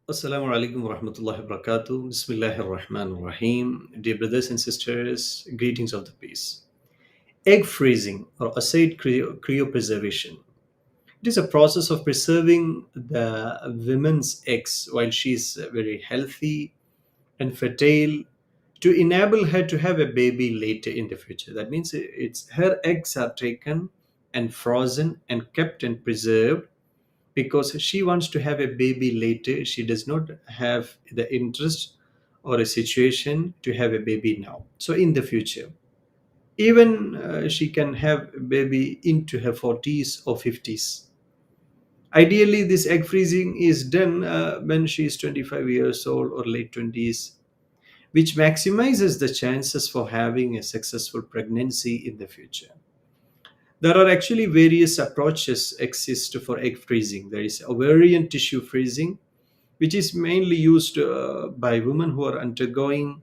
Assalamu alaikum wa rahmatullahi wa barakatuh. Bismillahir Rahmanir Rahim. Dear brothers and sisters, greetings of the peace. Egg freezing or acid cryopreservation. It is a process of preserving the woman's eggs while she is very healthy and fertile to enable her to have a baby later in the future. That means it's her eggs are taken and frozen and kept and preserved because she wants to have a baby later. She does not have the interest or a situation to have a baby now. So in the future, even she can have a baby into her 40s or 50s. Ideally, this egg freezing is done when she is 25 years old or late 20s, which maximizes the chances for having a successful pregnancy in the future. There are actually various approaches exist for egg freezing. There is ovarian tissue freezing, which is mainly used by women who are undergoing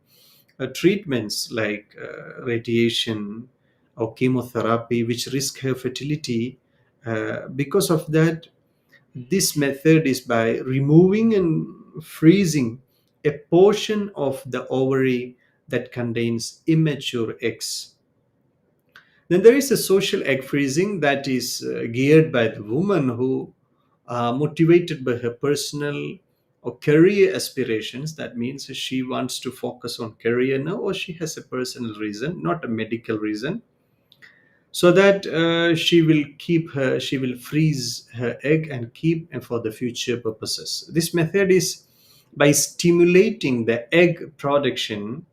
treatments like radiation or chemotherapy, which risk her fertility. Because of that, this method is by removing and freezing a portion of the ovary that contains immature eggs. Then there is a social egg freezing that is geared by the woman who are motivated by her personal or career aspirations. That means she wants to focus on career now, or she has a personal reason, not a medical reason, so that she will freeze her egg and keep for the future purposes. This method is by stimulating the egg production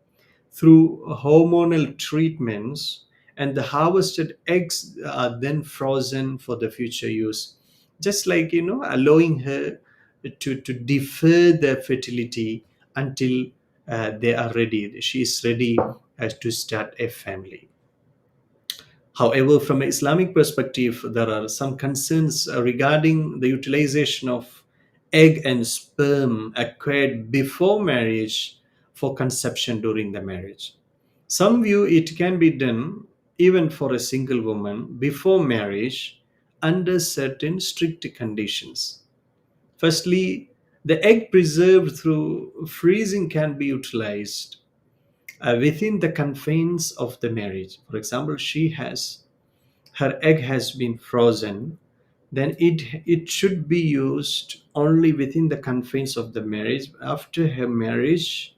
through hormonal treatments, and the harvested eggs are then frozen for the future use, just like allowing her to defer their fertility until they are ready, she is ready to start a family. However, from an Islamic perspective, there are some concerns regarding the utilization of egg and sperm acquired before marriage for conception during the marriage. Some view it can be done even for a single woman before marriage under certain strict conditions. Firstly, the egg preserved through freezing can be utilized within the confines of the marriage. For example, her egg has been frozen, then it should be used only within the confines of the marriage. After her marriage,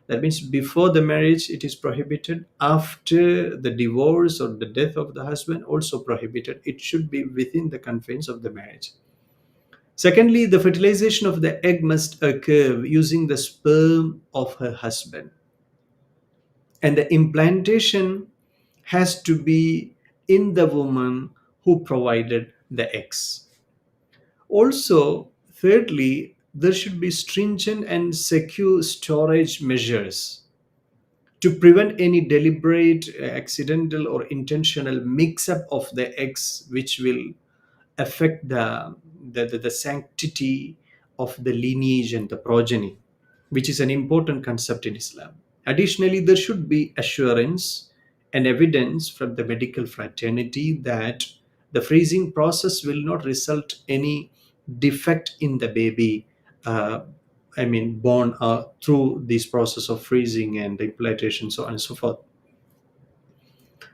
that means before the marriage it is prohibited, after the divorce or the death of the husband also prohibited. It should be within the confines of the marriage. Secondly, the fertilization of the egg must occur using the sperm of her husband, and the implantation has to be in the woman who provided the eggs. Also, thirdly, there should be stringent and secure storage measures to prevent any deliberate, accidental, or intentional mix up of the eggs, which will affect the sanctity of the lineage and the progeny, which is an important concept in Islam. Additionally, there should be assurance and evidence from the medical fraternity that the freezing process will not result any defect in the baby. Uh, born through this process of freezing and implantation, so on and so forth.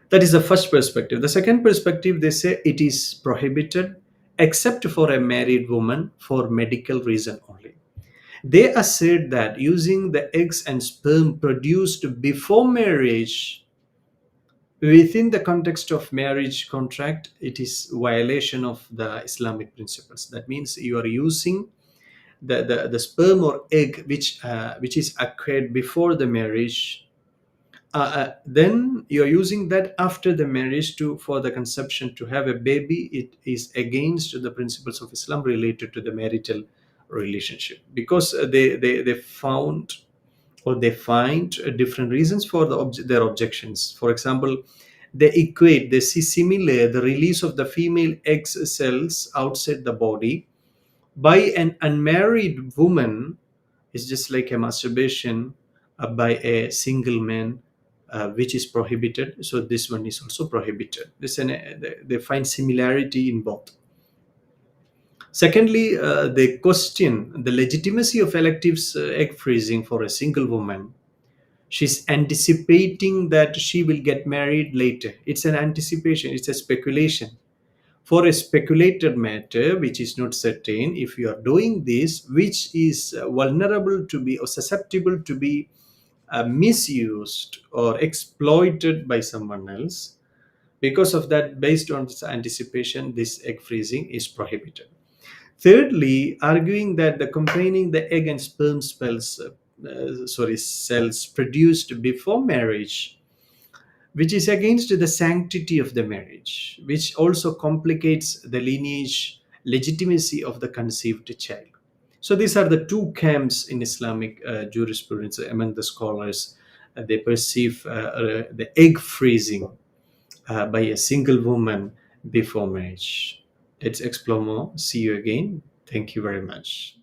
That is the first perspective. The second perspective, they say it is prohibited except for a married woman for medical reason only. They assert that using the eggs and sperm produced before marriage within the context of marriage contract, it is violation of the Islamic principles. That means you are using the sperm or egg which is acquired before the marriage, then you're using that after the marriage to for the conception to have a baby. It is against the principles of Islam related to the marital relationship, because they found or they find different reasons for their objections. For example, they see similar the release of the female egg cells outside the body by an unmarried woman is just like a masturbation by a single man, which is prohibited. So this one is also prohibited. They find similarity in both. Secondly, they question the legitimacy of electives egg freezing for a single woman. She's anticipating that she will get married later. It's an anticipation, it's a speculation. For a speculated matter which is not certain, if you are doing this, which is vulnerable to be or susceptible to be misused or exploited by someone else, because of that, based on this anticipation, this egg freezing is prohibited. Thirdly, arguing that the combining the egg and sperm cells produced before marriage, which is against the sanctity of the marriage, which also complicates the lineage legitimacy of the conceived child. So these are the two camps in Islamic jurisprudence among the scholars. They perceive the egg freezing by a single woman before marriage. Let's explore more. See you again. Thank you very much.